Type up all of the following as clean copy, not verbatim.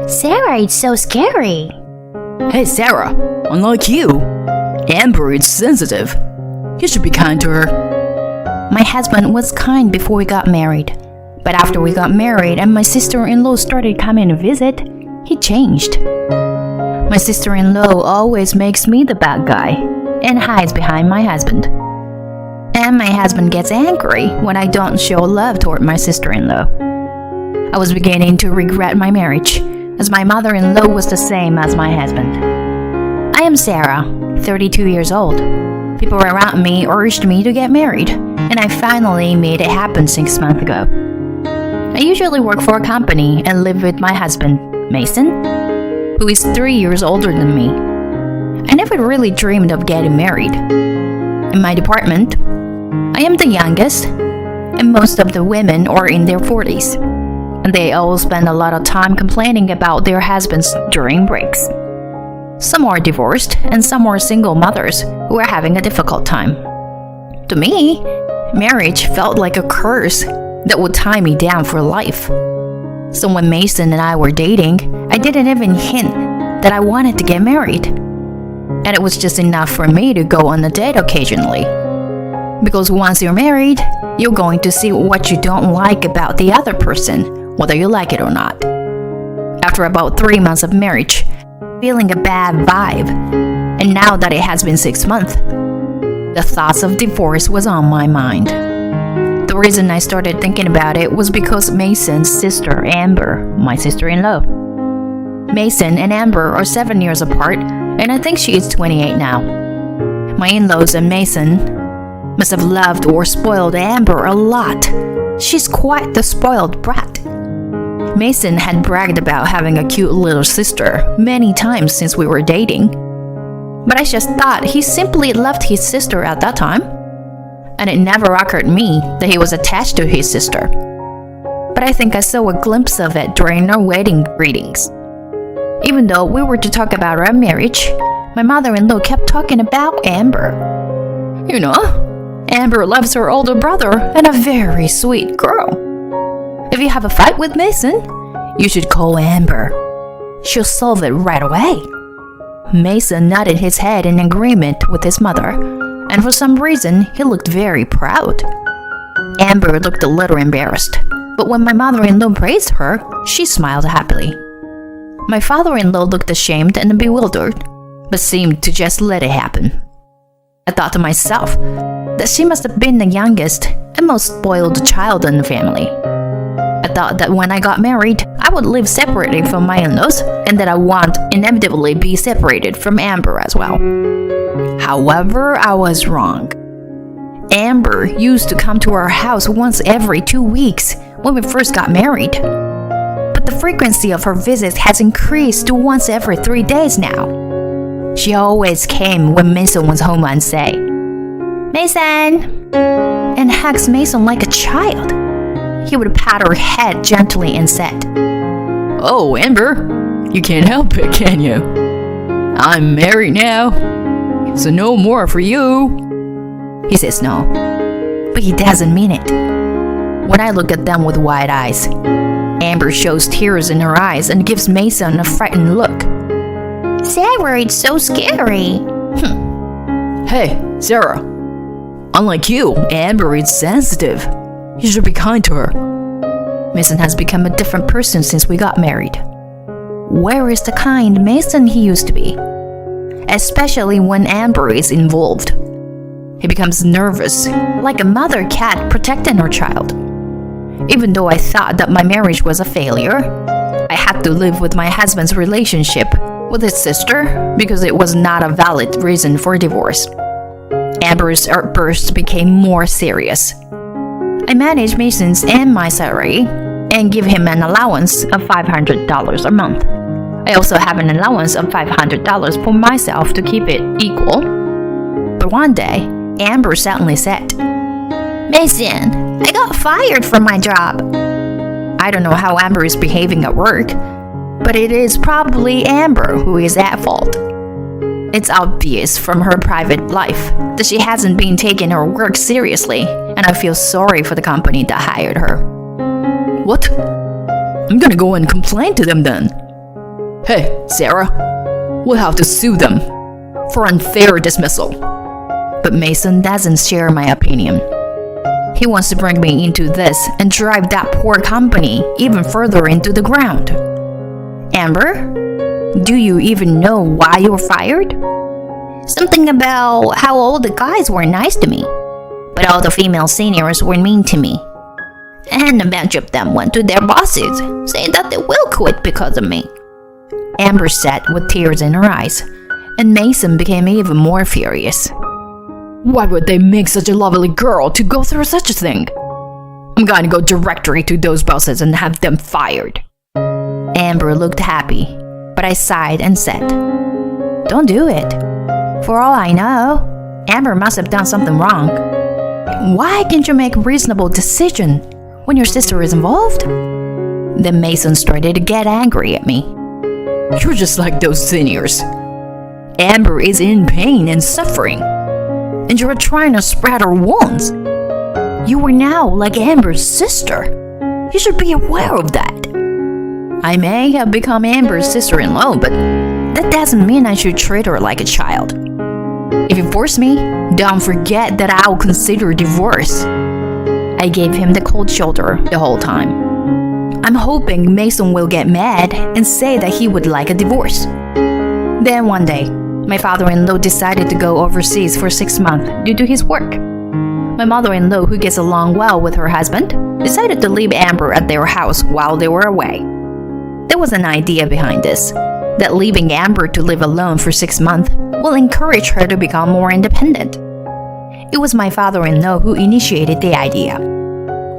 Sarah, it's so scary. Hey Sarah, unlike you, Amber is sensitive. You should be kind to her. My husband was kind before we got married. But after we got married and my sister-in-law started coming to visit, he changed. My sister-in-law always makes me the bad guy and hides behind my husband. And my husband gets angry when I don't show love toward my sister-in-law. I was beginning to regret my marriage, as my mother-in-law was the same as my husband. I am Sarah, 32 years old. People around me urged me to get married, and I finally made it happen 6 months ago. I usually work for a company and live with my husband, Mason, who is 3 years older than me. I never really dreamed of getting married. In my department, I am the youngest, and most of the women are in their 40s, and they all spend a lot of time complaining about their husbands during breaks. Some are divorced, and some are single mothers who are having a difficult time. To me, marriage felt like a curse that would tie me down for life. So when Mason and I were dating, I didn't even hint that I wanted to get married. And it was just enough for me to go on a date occasionally. Because once you're married, you're going to see what you don't like about the other person, whether you like it or not. After about 3 months of marriage, feeling a bad vibe, and now that it has been 6 months, the thoughts of divorce was on my mind. The reason I started thinking about it was because Mason's sister, Amber, my sister-in-law. Mason and Amber are 7 years apart, and I think she is 28 now. My in-laws and Mason must have loved or spoiled Amber a lot. She's quite the spoiled brat. Mason had bragged about having a cute little sister many times since we were dating. But I just thought he simply loved his sister at that time. And it never occurred to me that he was attached to his sister. But I think I saw a glimpse of it during our wedding greetings. Even though we were to talk about our marriage, my mother-in-law kept talking about Amber. You know, Amber loves her older brother and a very sweet girl. If you have a fight with Mason, you should call Amber. She'll solve it right away. Mason nodded his head in agreement with his mother, and for some reason, he looked very proud. Amber looked a little embarrassed, but when my mother-in-law praised her, she smiled happily. My father-in-law looked ashamed and bewildered, but seemed to just let it happen. I thought to myself that she must have been the youngest and most spoiled child in the family. I thought that when I got married, I would live separately from my in-laws, and that I would inevitably be separated from Amber as well. However, I was wrong. Amber used to come to our house once every 2 weeks when we first got married. But the frequency of her visits has increased to once every 3 days now. She always came when Mason was home and say, "Mason!" and hugs Mason like a child. He would pat her head gently and said, Oh, Amber, you can't help it, can you? I'm married now, so no more for you. He says no, but he doesn't mean it. When I look at them with wide eyes, Amber shows tears in her eyes and gives Mason a frightened look. Sarah, it's so scary. Hey, Sarah, unlike you, Amber is sensitive. You should be kind to her. Mason has become a different person since we got married. Where is the kind Mason he used to be? Especially when Amber is involved. He becomes nervous, like a mother cat protecting her child. Even though I thought that my marriage was a failure, I had to live with my husband's relationship with his sister because it was not a valid reason for divorce. Amber's outbursts became more serious. I manage Mason's and my salary and give him an allowance of $500 a month. I also have an allowance of $500 for myself to keep it equal. But one day, Amber suddenly said, Mason, I got fired from my job. I don't know how Amber is behaving at work, but it is probably Amber who is at fault. It's obvious from her private life that she hasn't been taking her work seriously, and I feel sorry for the company that hired her. What? I'm gonna go and complain to them then. Hey, Sarah, we'll have to sue them for unfair dismissal. But Mason doesn't share my opinion. He wants to bring me into this and drive that poor company even further into the ground. Amber, do you even know why you were fired? Something about how all the guys were nice to me, but all the female seniors were mean to me. And a bunch of them went to their bosses, saying that they will quit because of me. Amber said with tears in her eyes, and Mason became even more furious. Why would they make such a lovely girl to go through such a thing? I'm going to go directly to those bosses and have them fired. Amber looked happy, but I sighed and said, Don't do it. For all I know, Amber must have done something wrong. Why can't you make a reasonable decision when your sister is involved? Then Mason started to get angry at me. You're just like those seniors. Amber is in pain and suffering, and you're trying to spread her wounds. You are now like Amber's sister. You should be aware of that. I may have become Amber's sister-in-law, but that doesn't mean I should treat her like a child. If you force me, don't forget that I'll consider divorce. I gave him the cold shoulder the whole time. I'm hoping Mason will get mad and say that he would like a divorce. Then one day, my father-in-law decided to go overseas for 6 months due to his work. My mother-in-law, who gets along well with her husband, decided to leave Amber at their house while they were away. There was an idea behind this, that leaving Amber to live alone for 6 months will encourage her to become more independent. It was my father-in-law who initiated the idea.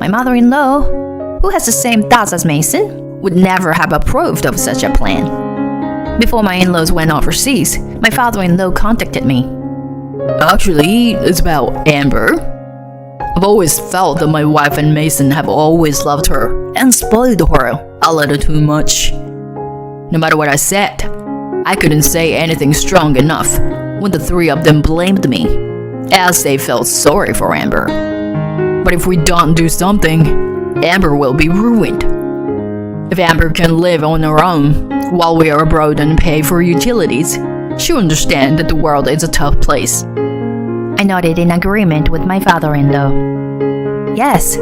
My mother-in-law, who has the same thoughts as Mason, would never have approved of such a plan. Before my in-laws went overseas, my father-in-law contacted me. Actually, it's about Amber. I've always felt that my wife and Mason have always loved her and spoiled her a little too much. No matter what I said, I couldn't say anything strong enough when the three of them blamed me, as they felt sorry for Amber. But if we don't do something, Amber will be ruined. If Amber can live on her own while we are abroad and pay for utilities, she'll understand that the world is a tough place. I nodded in agreement with my father-in-law. Yes,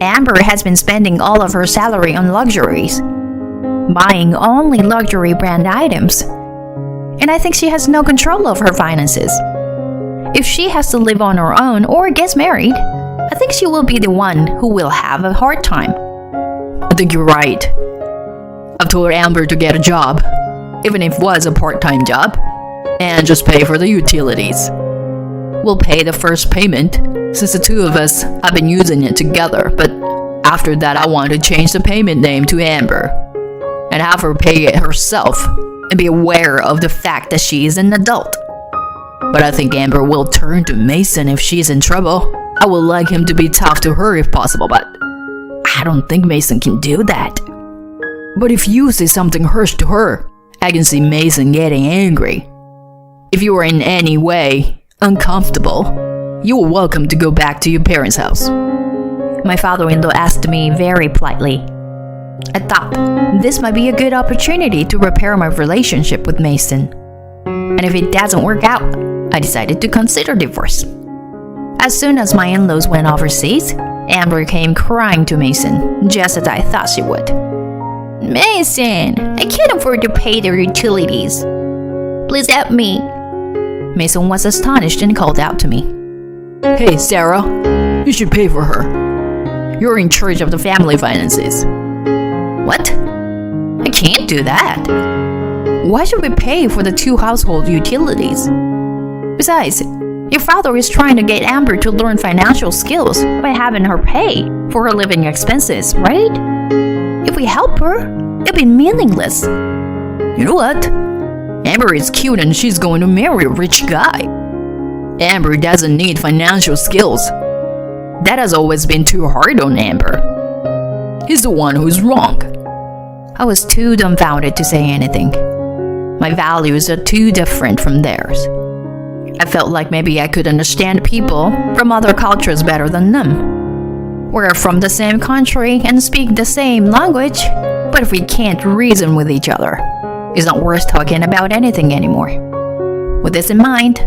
Amber has been spending all of her salary on luxuries, buying only luxury brand items, and I think she has no control of her finances. If she has to live on her own or gets married, I think she will be the one who will have a hard time. I think you're right. I've told Amber to get a job, even if it was a part-time job, and just pay for the utilities. We'll pay the first payment, since the two of us have been using it together, but after that I want to change the payment name to Amber, and have her pay it herself, and be aware of the fact that she is an adult. But I think Amber will turn to Mason if she's in trouble. I would like him to be tough to her if possible, but I don't think Mason can do that. But if you say something harsh to her, I can see Mason getting angry. If you are in any way uncomfortable, you are welcome to go back to your parents' house. My father-in-law asked me very politely. I thought this might be a good opportunity to repair my relationship with Mason. And if it doesn't work out, I decided to consider divorce. As soon as my in-laws went overseas, Amber came crying to Mason, just as I thought she would. Mason, I can't afford to pay their utilities. Please help me. Mason was astonished and called out to me. Hey, Sarah, you should pay for her. You're in charge of the family finances. What? I can't do that. Why should we pay for the 2 household utilities? Besides, your father is trying to get Amber to learn financial skills by having her pay for her living expenses, right? If we help her, it'll be meaningless. You know what? Amber is cute and she's going to marry a rich guy. Amber doesn't need financial skills. That has always been too hard on Amber. He's the one who's wrong. I was too dumbfounded to say anything. My values are too different from theirs. I felt like maybe I could understand people from other cultures better than them. We're from the same country and speak the same language, but if we can't reason with each other, It's not worth talking about anything anymore. With this in mind,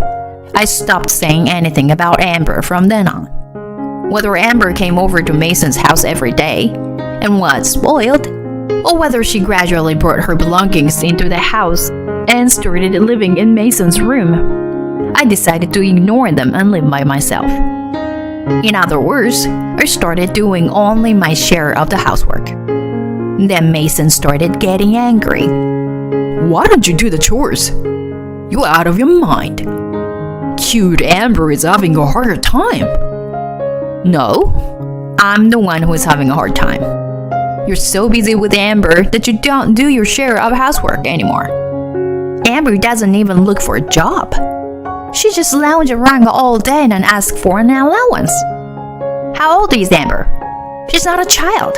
I stopped saying anything about Amber from then on. Whether Amber came over to Mason's house every day and was spoiled, or whether she gradually brought her belongings into the house and started living in Mason's room, I decided to ignore them and live by myself. In other words, I started doing only my share of the housework. Then Mason started getting angry. Why don't you do the chores? You're out of your mind. Cute Amber is having a hard time. No, I'm the one who is having a hard time. You're so busy with Amber that you don't do your share of housework anymore. Amber doesn't even look for a job. She just lounges around all day and asks for an allowance. How old is Amber? She's not a child.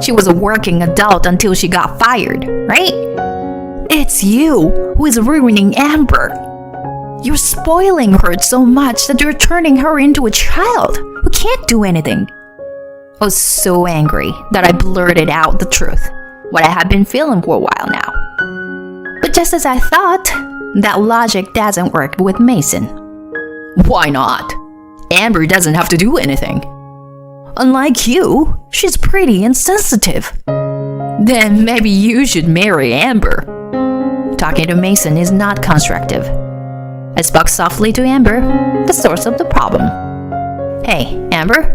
She was a working adult until she got fired, right? It's you who is ruining Amber. You're spoiling her so much that you're turning her into a child who can't do anything. I was so angry that I blurted out the truth, what I had been feeling for a while now. But just as I thought, that logic doesn't work with Mason. Why not? Amber doesn't have to do anything. Unlike you, she's pretty and sensitive. Then maybe you should marry Amber. Talking to Mason is not constructive. I spoke softly to Amber, the source of the problem. Hey, Amber,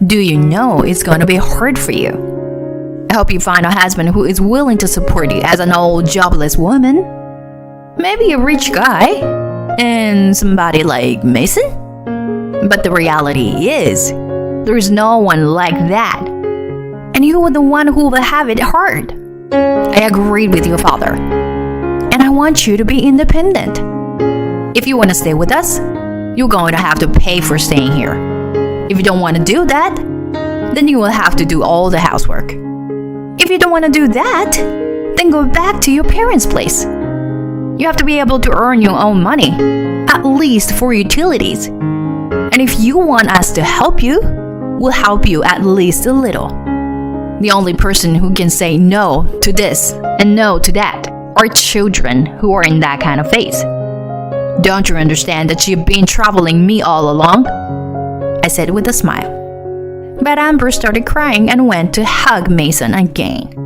do you know it's going to be hard for you? I hope you find a husband who is willing to support you as an old jobless woman. Maybe a rich guy, and somebody like Mason? But the reality is, there is no one like that. And you are the one who will have it hard. I agreed with your father. And I want you to be independent. If you want to stay with us, you're going to have to pay for staying here. If you don't want to do that, then you will have to do all the housework. If you don't want to do that, then go back to your parents' place. You have to be able to earn your own money, at least for utilities. And if you want us to help you, we'll help you at least a little. The only person who can say no to this and no to that are children who are in that kind of phase. Don't you understand that you've been troubling me all along? I said with a smile. But Amber started crying and went to hug Mason again.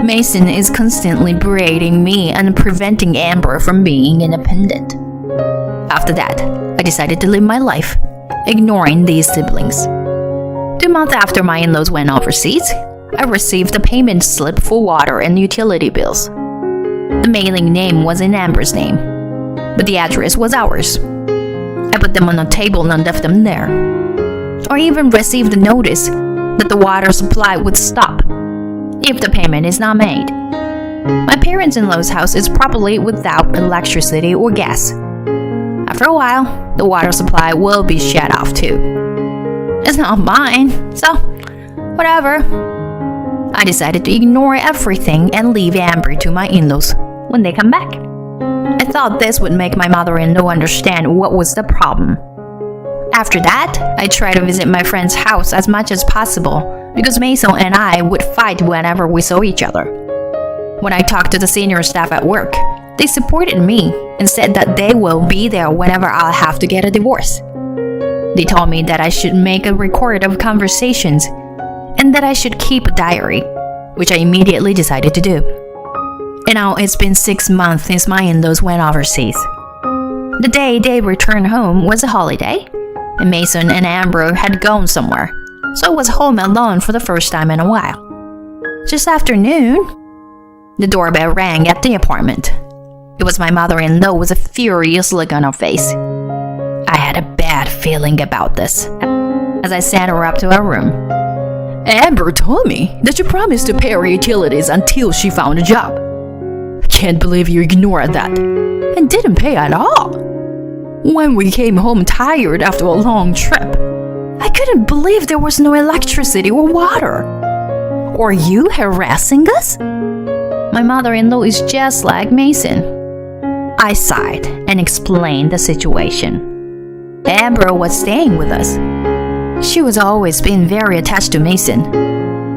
Mason is constantly berating me and preventing Amber from being independent. After that, I decided to live my life, ignoring these siblings. 2 months after my in-laws went overseas, I received a payment slip for water and utility bills. The mailing name was in Amber's name, but the address was ours. I put them on a table and left them there. I even received a notice that the water supply would stop if the payment is not made. My parents-in-law's house is probably without electricity or gas. After a while, the water supply will be shut off too. It's not mine, so whatever. I decided to ignore everything and leave Amber to my in-laws when they come back. I thought this would make my mother-in-law understand what was the problem. After that, I tried to visit my friend's house as much as possible because Mason and I would fight whenever we saw each other. When I talked to the senior staff at work, they supported me and said that they will be there whenever I'll have to get a divorce. They told me that I should make a record of conversations and that I should keep a diary, which I immediately decided to do. And now it's been 6 months since my in-laws went overseas. The day they returned home was a holiday, and Mason and Amber had gone somewhere, so I was home alone for the first time in a while. Just after noon, the doorbell rang at the apartment. It was my mother-in-law with a furious look on her face. I had a bad feeling about this as I sent her up to her room. Amber told me that you promised to pay her utilities until she found a job. I can't believe you ignored that and didn't pay at all. When we came home tired after a long trip, I couldn't believe there was no electricity or water. Are you harassing us? My mother-in-law is just like Mason. I sighed and explained the situation. Amber was staying with us. She was always been very attached to Mason.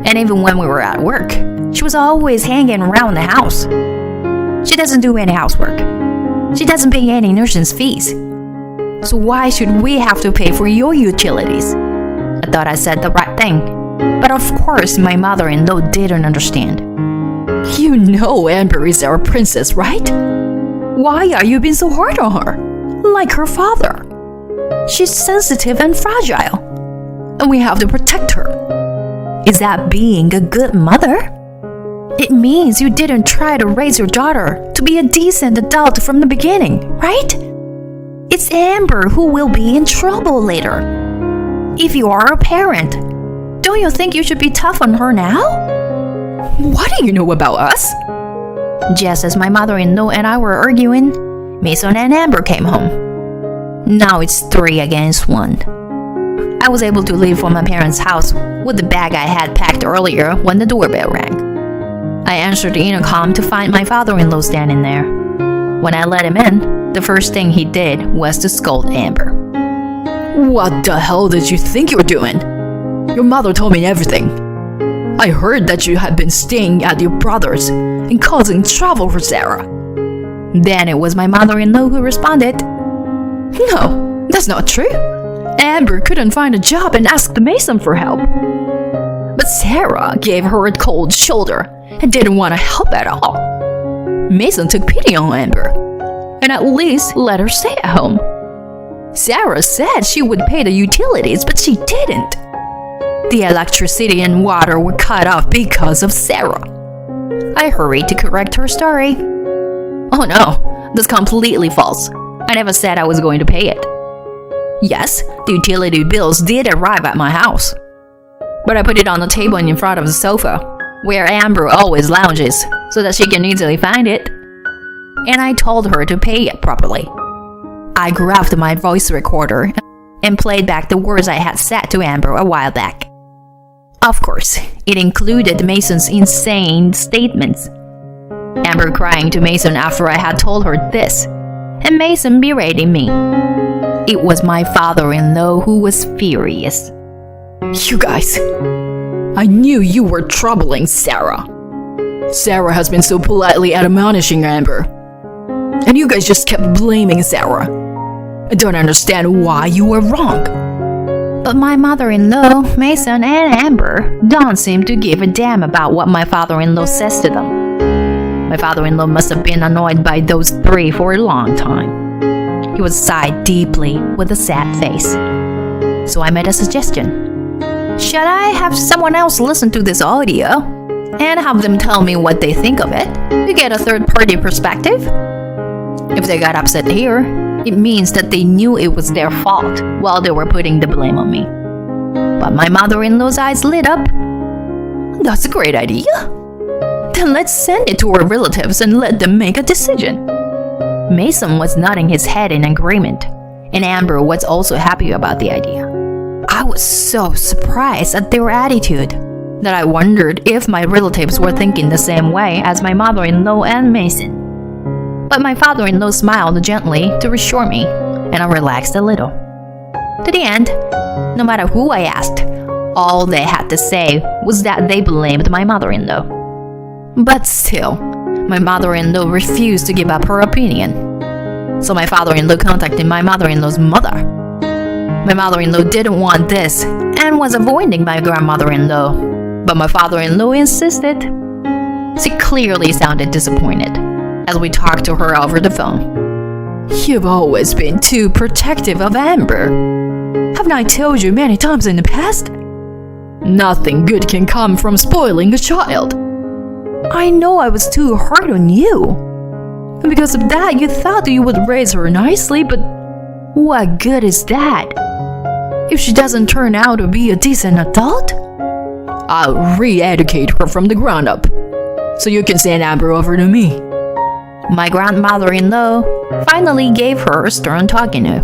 And even when we were at work, she was always hanging around the house. She doesn't do any housework. She doesn't pay any nurse's fees. So why should we have to pay for your utilities? I thought I said the right thing. But of course, my mother-in-law didn't understand. You know Amber is our princess, right? Why are you being so hard on her? Like her father. She's sensitive and fragile, and we have to protect her. Is that being a good mother? It means you didn't try to raise your daughter to be a decent adult from the beginning, right? It's Amber who will be in trouble later. If you are a parent, don't you think you should be tough on her now? What do you know about us? Just as my mother-in-law and I were arguing, Mason and Amber came home. Now it's 3 against 1. I was able to leave from my parents' house with the bag I had packed earlier when the doorbell rang. I answered the intercom to find my father-in-law standing there. When I let him in, the first thing he did was to scold Amber. What the hell did you think you were doing? Your mother told me everything. I heard that you had been staying at your brother's and causing trouble for Sarah. Then it was my mother-in-law who responded. No, that's not true. Amber couldn't find a job and asked Mason for help. But Sarah gave her a cold shoulder and didn't want to help at all. Mason took pity on Amber and at least let her stay at home. Sarah said she would pay the utilities, but she didn't. The electricity and water were cut off because of Sarah. I hurried to correct her story. Oh no, that's completely false. I never said I was going to pay it. Yes, the utility bills did arrive at my house, but I put it on the table in front of the sofa, where Amber always lounges, so that she can easily find it. And I told her to pay it properly. I grabbed my voice recorder and played back the words I had said to Amber a while back. Of course, it included Mason's insane statements. Amber crying to Mason after I had told her this, and Mason berating me. It was my father-in-law who was furious. You guys, I knew you were troubling Sarah. Sarah has been so politely admonishing Amber, and you guys just kept blaming Sarah. I don't understand why you were wrong. But my mother-in-law, Mason, and Amber don't seem to give a damn about what my father-in-law says to them. My father-in-law must have been annoyed by those 3 for a long time. He would sigh deeply with a sad face. So I made a suggestion. Should I have someone else listen to this audio and have them tell me what they think of it to get a third-party perspective? If they got upset here, it means that they knew it was their fault while they were putting the blame on me. But my mother-in-law's eyes lit up. That's a great idea. Then let's send it to our relatives and let them make a decision. Mason was nodding his head in agreement, and Amber was also happy about the idea. I was so surprised at their attitude that I wondered if my relatives were thinking the same way as my mother-in-law and Mason. But my father-in-law smiled gently to reassure me, and I relaxed a little. To the end, no matter who I asked, all they had to say was that they blamed my mother-in-law. But still, my mother-in-law refused to give up her opinion. So my father-in-law contacted my mother-in-law's mother. My mother-in-law didn't want this and was avoiding my grandmother-in-law, but my father-in-law insisted. She clearly sounded disappointed as we talked to her over the phone. You've always been too protective of Amber. Haven't I told you many times in the past? Nothing good can come from spoiling a child. I know I was too hard on you. And because of that, you thought you would raise her nicely, but what good is that? If she doesn't turn out to be a decent adult? I'll re-educate her from the ground up, so you can send Amber over to me. My grandmother-in-law finally gave her a stern talking to,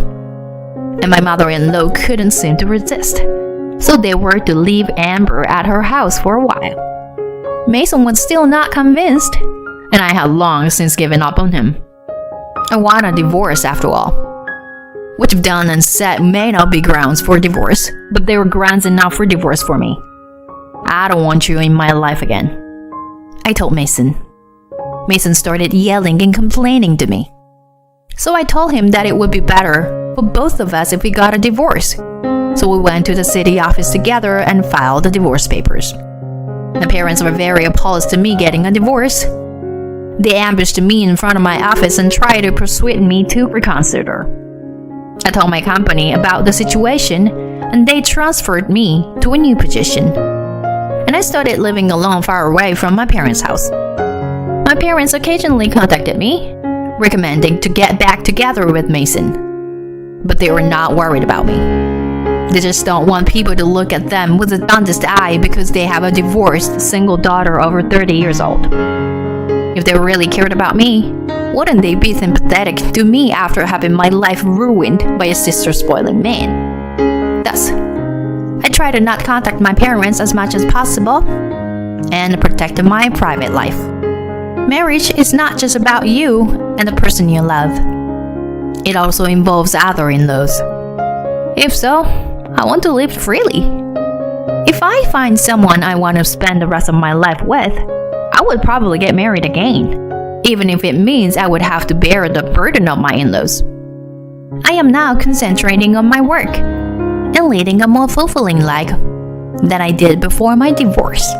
and my mother-in-law couldn't seem to resist, so they were to leave Amber at her house for a while. Mason was still not convinced, and I had long since given up on him. I want a divorce after all. What you've done and said may not be grounds for divorce, but they were grounds enough for divorce for me. I don't want you in my life again, I told Mason. Mason started yelling and complaining to me. So I told him that it would be better for both of us if we got a divorce. So we went to the city office together and filed the divorce papers. My parents were very opposed to me getting a divorce. They ambushed me in front of my office and tried to persuade me to reconsider. I told my company about the situation, and they transferred me to a new position. And I started living alone far away from my parents' house. My parents occasionally contacted me, recommending to get back together with Mason. But they were not worried about me. They just don't want people to look at them with a jaundiced eye because they have a divorced single daughter over 30 years old. If they really cared about me, wouldn't they be sympathetic to me after having my life ruined by a sister-spoiling man? Thus, I try to not contact my parents as much as possible and protect my private life. Marriage is not just about you and the person you love. It also involves other in-laws. If so, I want to live freely. If I find someone I want to spend the rest of my life with, I would probably get married again, even if it means I would have to bear the burden of my in-laws. I am now concentrating on my work and leading a more fulfilling life than I did before my divorce.